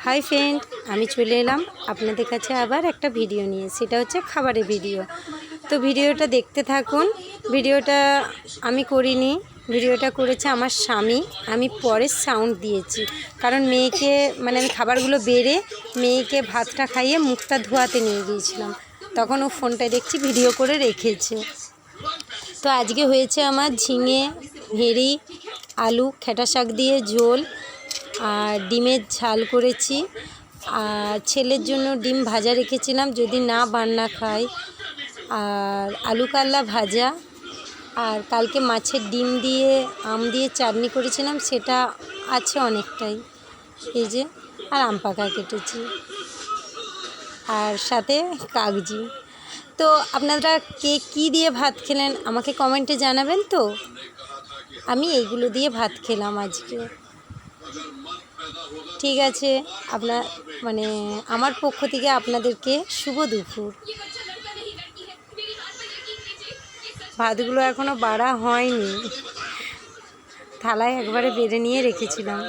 Hi friend, আমি চলে এলাম আপনাদের কাছে আবার একটা ভিডিও নিয়ে। সেটা হচ্ছে খাবারের ভিডিও। তো ভিডিওটা দেখতে থাকুন। ভিডিওটা আমি করিনি, ভিডিওটা করেছে আমার স্বামী। আমি পরে সাউন্ড দিয়েছি, কারণ মেয়েকে আমি খাবারগুলো বেড়ে মেয়েকে ভাতটা খাইয়ে মুখটা ধোয়াতে নিয়ে গিয়েছিলাম। তখন ও ফোনটা দেখছি ভিডিও করে রেখেছে। তো আজকে হয়েছে আমার ঝিঙে, ভেড়ি, আলু, খেটা শাক দিয়ে ঝোল, আর ডিমের ঝাল করেছি। আর ছেলের জন্য ডিম ভাজা রেখেছিলাম যদি না বান্না খায়, আর আলু কাল্লা ভাজা, আর কালকে মাছের ডিম দিয়ে আম দিয়ে চাটনি করেছিলাম, সেটা আছে অনেকটাই। এই যে, আর আম পাকা কেটেছি, আর সাথে কাগজি। তো আপনারা কে কী দিয়ে ভাত খেলেন আমাকে কমেন্টে জানাবেন। তো আমি এইগুলো দিয়ে ভাত খেলাম আজকে। ঠিক আছে, আমার পক্ষ থেকে আপনাদেরকে শুভ দুপুর। ভাতগুলো এখনও বাড়া হয়নি, থালায় একবারে বেড়ে নিয়ে রেখেছিলাম।